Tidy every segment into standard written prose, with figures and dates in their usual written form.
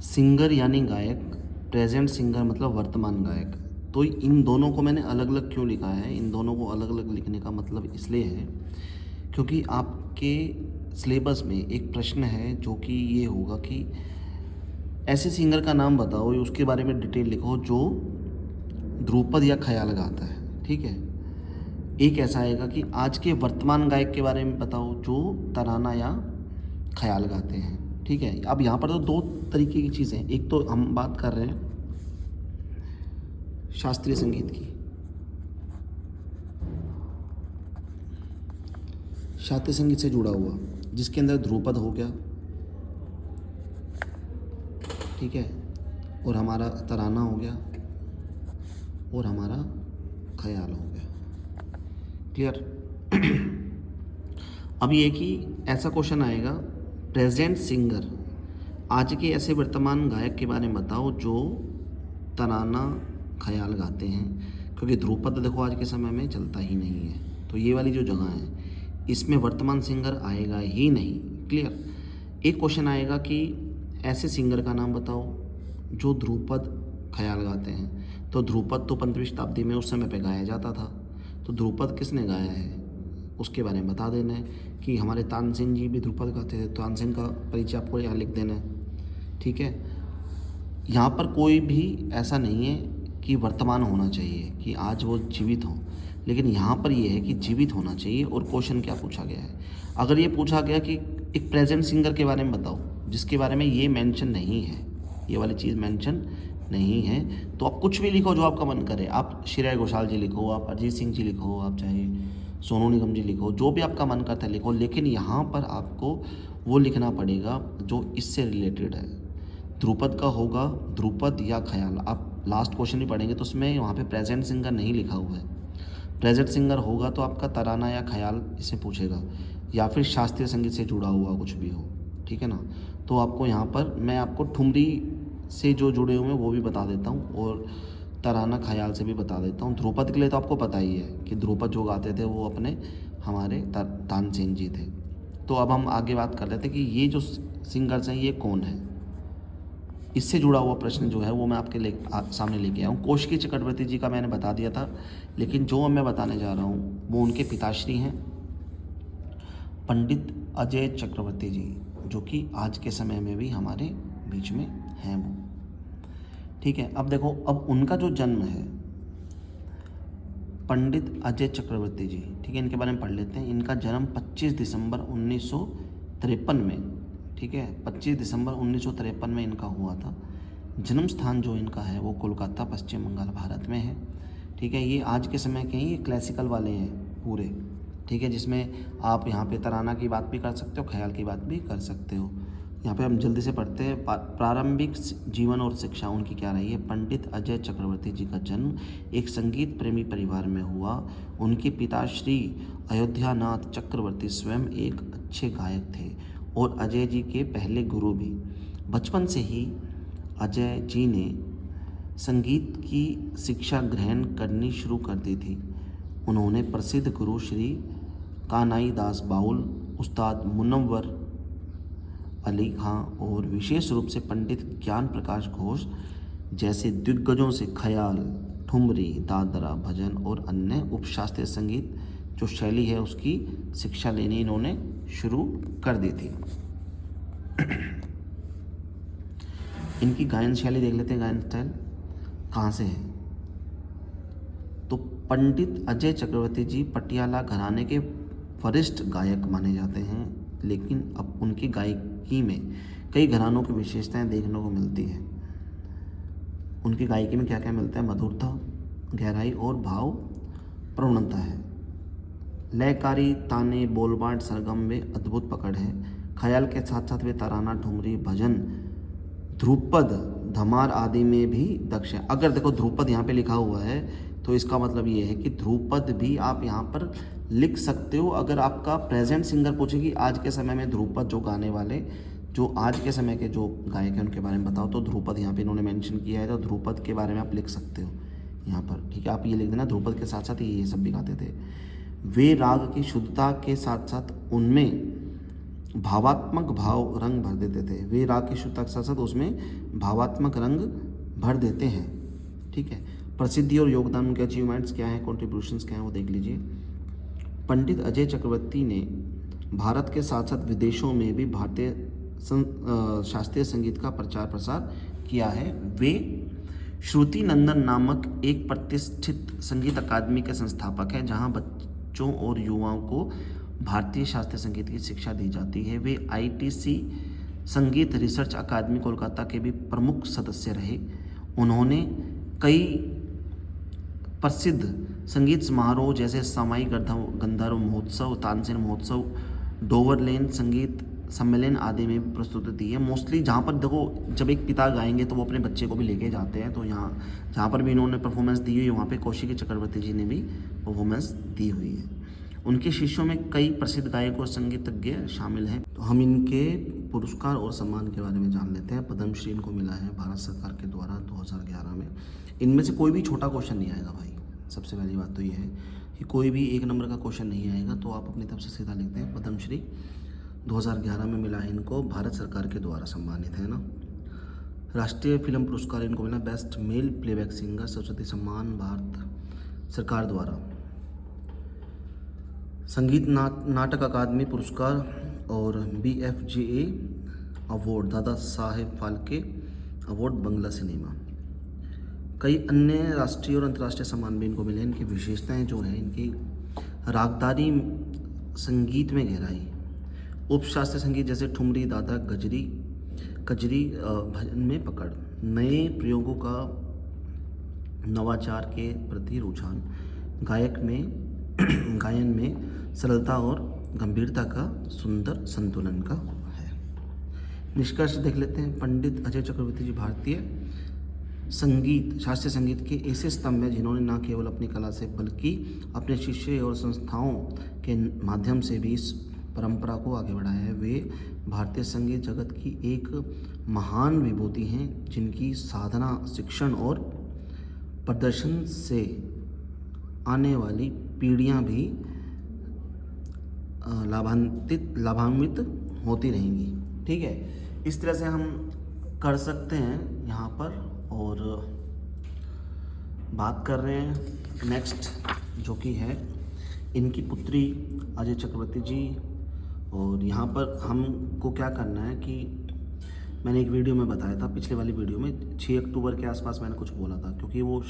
Singer यानी गायक, present singer मतलब वर्तमान गायक। तो इन दोनों को मैंने अलग अलग क्यों लिखा है, इन दोनों को अलग अलग लिखने का मतलब इसलिए है क्योंकि आपके सिलेबस में एक प्रश्न है जो कि ये होगा कि ऐसे सिंगर का नाम बताओ, उसके बारे में डिटेल लिखो जो ध्रुपद या ख्याल गाता है। ठीक है। एक ऐसा आएगा कि आज के वर्तमान गायक के बारे में बताओ जो तराना या ख्याल गाते हैं। ठीक है। अब यहाँ पर तो दो तरीके की चीज़ें हैं। एक तो हम बात कर रहे हैं शास्त्रीय संगीत की, शास्त्रीय संगीत से जुड़ा हुआ, जिसके अंदर ध्रुपद हो गया, ठीक है, और हमारा तराना हो गया और हमारा ख्याल हो गया। क्लियर। अब ये कि ऐसा क्वेश्चन आएगा, प्रेजेंट सिंगर, आज के ऐसे वर्तमान गायक के बारे में बताओ जो तराना ख्याल गाते हैं, क्योंकि ध्रुपद देखो आज के समय में चलता ही नहीं है। तो ये वाली जो जगह है इसमें वर्तमान सिंगर आएगा ही नहीं। क्लियर। एक क्वेश्चन आएगा कि ऐसे सिंगर का नाम बताओ जो ध्रुपद ख्याल गाते हैं। तो ध्रुपद तो 15वीं शताब्दी में उस समय पे गाया जाता था। तो ध्रुपद किसने गाया है उसके बारे में बता देना है कि हमारे तानसेन जी भी ध्रुपद गाते थे। तानसेन का परिचय आपको यहाँ लिख देना है। ठीक है। यहाँ पर कोई भी ऐसा नहीं है कि वर्तमान होना चाहिए कि आज वो जीवित हो, लेकिन यहाँ पर ये है कि जीवित होना चाहिए। और क्वेश्चन क्या पूछा गया है, अगर ये पूछा गया कि एक प्रेजेंट सिंगर के बारे में बताओ जिसके बारे में ये मेंशन नहीं है, ये वाली चीज़ मेंशन नहीं है, तो आप कुछ भी लिखो जो आपका मन करे। आप श्रेया घोषाल जी लिखो, आप अरिजीत सिंह जी लिखो, आप चाहे सोनू निगम जी लिखो, जो भी आपका मन करता है लिखो, लेकिन यहाँ पर आपको वो लिखना पड़ेगा जो इससे रिलेटेड है। ध्रुपद का होगा ध्रुपद या ख्याल। आप लास्ट क्वेश्चन भी पढ़ेंगे तो उसमें वहाँ पे प्रेजेंट सिंगर नहीं लिखा हुआ है। प्रेजेंट सिंगर होगा तो आपका तराना या ख्याल इसे पूछेगा, या फिर शास्त्रीय संगीत से जुड़ा हुआ कुछ भी हो। ठीक है ना। तो आपको यहाँ पर मैं आपको ठुमरी से जो जुड़े हुए हैं वो भी बता देता हूँ और तराना ख्याल से भी बता देता हूँ। ध्रुपद के लिए तो आपको पता ही है कि ध्रुपद जो गाते थे वो अपने हमारे तानसेन जी थे। तो अब हम आगे बात कर लेते हैं कि ये जो सिंगर्स हैं ये कौन है। इससे जुड़ा हुआ प्रश्न जो है वो मैं आपके सामने लेके आया हूँ। कौशिकी चक्रवर्ती जी का मैंने बता दिया था, लेकिन जो मैं बताने जा रहा हूँ वो उनके पिताश्री हैं पंडित अजय चक्रवर्ती जी, जो कि आज के समय में भी हमारे बीच में हैं वो। ठीक है। अब देखो, अब उनका जो जन्म है पंडित अजय चक्रवर्ती जी, ठीक है, इनके बारे में पढ़ लेते हैं। इनका जन्म 25 दिसंबर 1953 में, ठीक है, 25 दिसंबर 1953 में इनका हुआ था। जन्म स्थान जो इनका है वो कोलकाता, पश्चिम बंगाल, भारत में है। ठीक है। ये आज के समय के ही क्लासिकल वाले हैं पूरे। ठीक है। जिसमें आप यहाँ पे तराना की बात भी कर सकते हो, ख्याल की बात भी कर सकते हो। यहाँ पे हम जल्दी से पढ़ते हैं। प्रारंभिक जीवन और शिक्षा उनकी क्या रही है। पंडित अजय चक्रवर्ती जी का जन्म एक संगीत प्रेमी परिवार में हुआ। उनके पिता श्री अयोध्यानाथ चक्रवर्ती स्वयं एक अच्छे गायक थे और अजय जी के पहले गुरु भी। बचपन से ही अजय जी ने संगीत की शिक्षा ग्रहण करनी शुरू कर दी थी। उन्होंने प्रसिद्ध गुरु श्री कानाई दास बाउल, उस्ताद मुनव्वर अली खां और विशेष रूप से पंडित ज्ञान प्रकाश घोष जैसे दिग्गजों से ख्याल, ठुमरी, दादरा, भजन और अन्य उपशास्त्रीय संगीत जो शैली है उसकी शिक्षा लेनी इन्होंने शुरू कर दी थी। इनकी गायन शैली देख लेते हैं, गायन स्टाइल कहाँ से है। तो पंडित अजय चक्रवर्ती जी पटियाला घराने के वरिष्ठ गायक माने जाते हैं, लेकिन अब उनकी गायकी में कई घरानों की विशेषताएं देखने को मिलती है। उनकी गायकी में क्या क्या मिलता है। मधुरता, गहराई और भाव प्रवणता है। लयकारी, ताने, बोलबाट, सरगम में अद्भुत पकड़ है। ख्याल के साथ साथ वे तराना, ठुमरी, भजन, ध्रुपद, धमार आदि में भी दक्ष है। अगर देखो ध्रुपद यहाँ पे लिखा हुआ है तो इसका मतलब ये है कि ध्रुपद भी आप यहाँ पर लिख सकते हो। अगर आपका प्रेजेंट सिंगर पूछेगी आज के समय में ध्रुपद जो गाने वाले, जो आज के समय के जो गायक हैं उनके बारे में बताओ, तो ध्रुपद यहाँ पे इन्होंने मेंशन किया है, तो ध्रुपद के बारे में आप लिख सकते हो यहाँ पर। ठीक है। आप ये लिख देना, ध्रुपद के साथ साथ ये सब भी गाते थे। वे राग की शुद्धता के साथ साथ उनमें भावात्मक भाव रंग भर देते थे। वे राग की शुद्धता के साथ साथ उसमें भावात्मक रंग भर देते हैं। ठीक है, प्रसिद्धि और योगदान, उनके अचीवमेंट्स क्या हैं, कॉन्ट्रीब्यूशंस क्या हैं, वो देख लीजिए। पंडित अजय चक्रवर्ती ने भारत के साथ साथ विदेशों में भी भारतीय शास्त्रीय संगीत का प्रचार प्रसार किया है। वे श्रुति नंदन नामक एक प्रतिष्ठित संगीत अकादमी के संस्थापक हैं, जहां बच्चों और युवाओं को भारतीय शास्त्रीय संगीत की शिक्षा दी जाती है। वे आईटीसी संगीत रिसर्च अकादमी कोलकाता के भी प्रमुख सदस्य रहे। उन्होंने कई प्रसिद्ध संगीत समारोह जैसे सवाई गंधर्व महोत्सव, तानसेन महोत्सव, डोवरलेन संगीत सम्मेलन आदि में भी प्रस्तुति दी है। मोस्टली जहाँ पर देखो, जब एक पिता गाएंगे तो वो अपने बच्चे को भी लेके जाते हैं, तो यहाँ जहाँ पर भी इन्होंने परफॉर्मेंस दी हुई है वहाँ पे कौशिकी चक्रवर्ती जी ने भी परफॉर्मेंस दी हुई है। उनके शिष्यों में कई प्रसिद्ध गायक और संगीतज्ञ शामिल हैं। तो हम इनके पुरस्कार और सम्मान के बारे में जान लेते हैं। पद्मश्री इनको मिला है भारत सरकार के द्वारा 2011 में। इनमें से कोई भी छोटा क्वेश्चन नहीं आएगा भाई, सबसे पहली बात तो ये है कि कोई भी एक नंबर का क्वेश्चन नहीं आएगा, तो आप अपनी तरफ से सीधा लिखते हैं पद्मश्री 2011 में मिला है इनको, भारत सरकार के द्वारा सम्मानित है ना। राष्ट्रीय फिल्म पुरस्कार इनको मिला best male playback singer, Saraswati सम्मान भारत सरकार द्वारा। संगीत नाटक अकादमी पुरस्कार और BFGA award, Dada Saheb Phalke award बंगला सिनेमा। कई अन्य राष्ट्रीय और अंतर्राष्ट्रीय सम्मान भी इनको मिले। इनकी विशेषताएं जो हैं, इनकी रागदारी संगीत में गहराई, उपशास्त्रीय संगीत जैसे ठुमरी, दादा, कजरी, भजन में पकड़, नए प्रयोगों का नवाचार के प्रति रुझान, गायन में सरलता और गंभीरता का सुंदर संतुलन का है। निष्कर्ष देख लेते हैं। पंडित अजय चक्रवर्ती जी भारतीय शास्त्रीय संगीत के ऐसे स्तंभ हैं जिन्होंने न केवल अपनी कला से बल्कि अपने शिष्य और संस्थाओं के माध्यम से भी इस परंपरा को आगे बढ़ाया है। वे भारतीय संगीत जगत की एक महान विभूति हैं, जिनकी साधना, शिक्षण और प्रदर्शन से आने वाली पीढ़ियां भी लाभान्वित होती रहेंगी। ठीक है, इस तरह से हम कर सकते हैं यहाँ पर। और बात कर रहे हैं नेक्स्ट, जो कि है इनकी पुत्री अजय चक्रवर्ती जी। और यहाँ पर हमको क्या करना है कि मैंने एक वीडियो में बताया था, पिछले वाली वीडियो में 6 अक्टूबर के आसपास मैंने कुछ बोला था, क्योंकि वो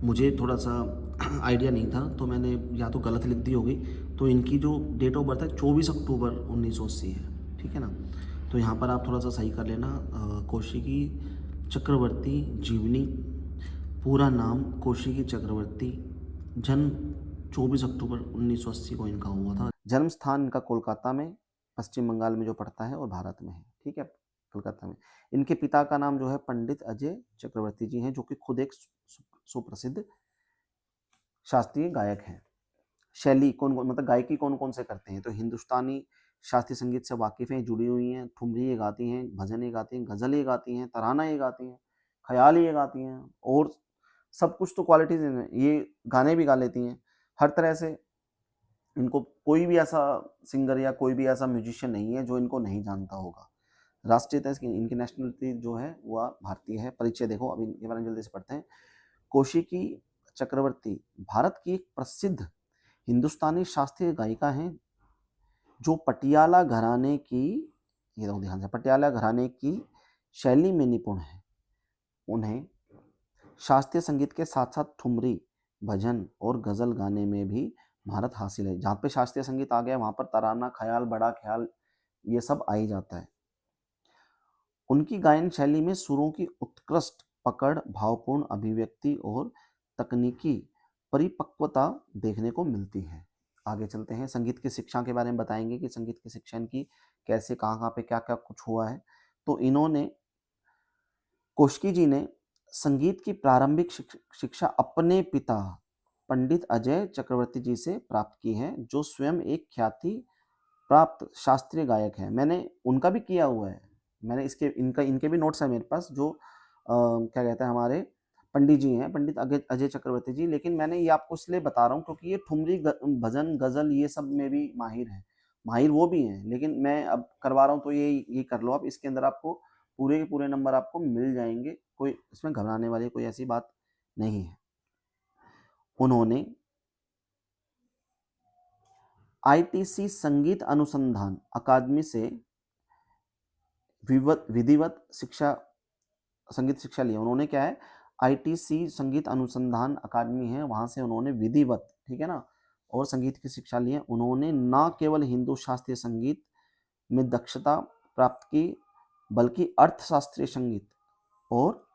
मुझे थोड़ा सा आइडिया नहीं था, तो मैंने या तो गलत लिख दी होगी। तो इनकी जो डेट ऑफ बर्थ है 24 अक्टूबर 1980 है। ठीक है ना, तो यहाँ पर आप थोड़ा सा सही कर लेना। कौशिकी चक्रवर्ती जीवनी, पूरा नाम कौशिकी चक्रवर्ती, जन्म 24 अक्टूबर 1980 को इनका हुआ था। जन्म स्थान इनका कोलकाता में, पश्चिम बंगाल में जो पड़ता है, और भारत में है। ठीक है, कोलकाता में। इनके पिता का नाम जो है पंडित अजय चक्रवर्ती जी हैं, जो कि खुद एक सुप्रसिद्ध शास्त्रीय गायक हैं। शैली मतलब गायकी कौन कौन से करते हैं, तो हिंदुस्तानी शास्त्रीय संगीत से वाकिफ़ हैं, जुड़ी हुई हैं। ठुमरी ये गाती हैं, भजन ये गाती हैं, गज़ल ये गाती हैं, तराना ये गाती हैं, ख्याल ये गाती हैं, और सब कुछ तो क्वालिटीज़ हैं। ये गाने भी गा लेती हैं। हर तरह से इनको कोई भी ऐसा सिंगर या कोई भी ऐसा म्यूजिशियन नहीं है जो इनको नहीं जानता होगा। राष्ट्रीयता इनकी नेशनलिटी जो है वह भारतीय है। परिचय देखो, अभी इनके बारे में जल्दी से पढ़ते हैं। कौशिकी चक्रवर्ती भारत की एक प्रसिद्ध हिंदुस्तानी शास्त्रीय गायिका हैं, जो पटियाला घराने की, ये देखो ध्यान से, पटियाला घराने की शैली में निपुण है। उन्हें शास्त्रीय संगीत के साथ साथ ठुमरी, भजन और गज़ल गाने में भी महारत हासिल है। जहाँ पे शास्त्रीय संगीत आ गया वहाँ पर तराना, ख्याल, बड़ा ख्याल, ये सब आ ही जाता है। उनकी गायन शैली में सुरों की उत्कृष्ट पकड़, भावपूर्ण अभिव्यक्ति और तकनीकी परिपक्वता देखने को मिलती है। आगे चलते हैं, संगीत की शिक्षा के बारे में बताएंगे कि संगीत की शिक्षा इनकी कैसे, कहाँ पे क्या क्या कुछ हुआ है। तो इन्होंने, कौशिकी जी ने संगीत की प्रारंभिक शिक्षा अपने पिता पंडित अजय चक्रवर्ती जी से प्राप्त की है, जो स्वयं एक ख्याति प्राप्त शास्त्रीय गायक है। मैंने उनका भी किया हुआ है, मैंने इनके भी नोट्स हैं मेरे पास, जो क्या कहते हैं, हमारे पंडित जी हैं, पंडित अजय चक्रवर्ती जी। लेकिन मैंने ये आपको इसलिए बता रहा हूँ क्योंकि ये ठुमरी, भजन, गज़ल ये सब में भी माहिर हैं। माहिर वो भी हैं, लेकिन मैं अब करवा रहा हूँ तो ये कर लो आप। इसके अंदर आपको पूरे के पूरे नंबर आपको मिल जाएंगे, कोई इसमें घबराने वाली कोई ऐसी बात नहीं है। उन्होंने आईटीसी संगीत अनुसंधान अकादमी से विधिवत शिक्षा संगीत शिक्षा लिया। उन्होंने क्या है, आईटीसी संगीत अनुसंधान अकादमी है, वहां से उन्होंने विधिवत, ठीक है ना, और संगीत की शिक्षा ली है। उन्होंने न केवल हिंदू शास्त्रीय संगीत में दक्षता प्राप्त की, बल्कि अर्थशास्त्रीय संगीत और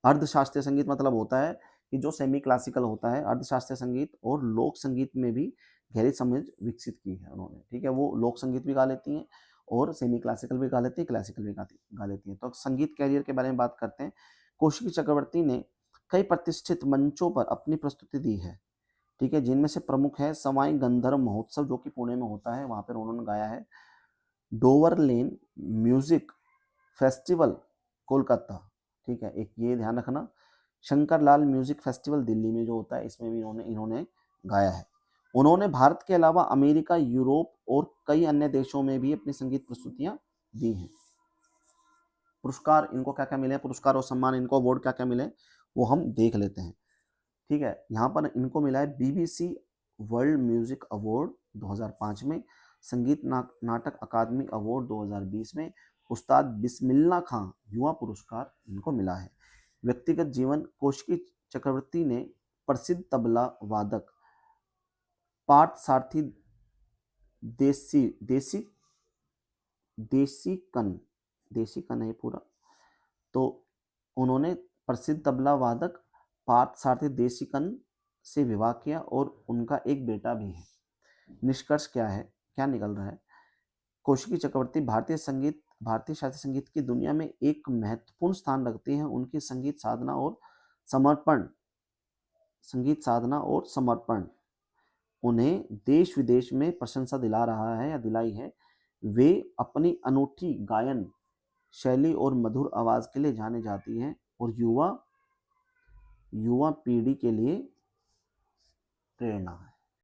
अर्धशास्त्रीय संगीत मतलब होता है कि जो सेमी क्लासिकल होता है, अर्धशास्त्रीय संगीत और लोक संगीत में भी गहरी समझ विकसित की है उन्होंने, ठीक है। वो लोक संगीत भी गा लेती हैं और सेमी क्लासिकल भी गा लेती है, क्लासिकल भी गा लेती हैं। तो संगीत कैरियर के बारे में बात करते हैं। कौशिकी चक्रवर्ती ने कई प्रतिष्ठित मंचों पर अपनी प्रस्तुति दी है, ठीक है, जिनमें से प्रमुख है सवाई गंधर्व महोत्सव जो कि पुणे में होता है, वहां पर उन्होंने गाया है। डोवर लेन म्यूजिक फेस्टिवल कोलकाता, ठीक है, एक ये ध्यान रखना। शंकर लाल म्यूजिक फेस्टिवल दिल्ली में जो होता है, इसमें भी इन्होंने गाया है। उन्होंने भारत के अलावा अमेरिका, यूरोप और कई अन्य देशों में भी अपनी संगीत प्रस्तुतियां दी हैं। पुरस्कार इनको क्या क्या मिले, पुरस्कार और सम्मान इनको, अवार्ड क्या क्या मिले, वो हम देख लेते हैं, ठीक है। यहाँ पर इनको मिला है बीबीसी वर्ल्ड म्यूजिक अवार्ड 2005 में, संगीत नाटक अकादमी अवार्ड 2020 में, उस्ताद बिस्मिल्लाह खां युवा पुरस्कार इनको मिला है। व्यक्तिगत जीवन, कौशिकी चक्रवर्ती ने प्रसिद्ध तबला वादक पार्थ सारथी देसी कन है पूरा, तो उन्होंने प्रसिद्ध तबला वादक पार्थ सारथी देशिकन से विवाह किया और उनका एक बेटा भी है। निष्कर्ष क्या है, क्या निकल रहा है, कौशिकी चक्रवर्ती भारतीय शास्त्रीय संगीत की दुनिया में एक महत्वपूर्ण स्थान रखती हैं। उनकी संगीत साधना और समर्पण उन्हें देश विदेश में प्रशंसा दिला रहा है या दिलाई है। वे अपनी अनूठी गायन शैली और मधुर आवाज के लिए जाने जाती हैं और युवा पीढ़ी के लिए प्रेरणा है।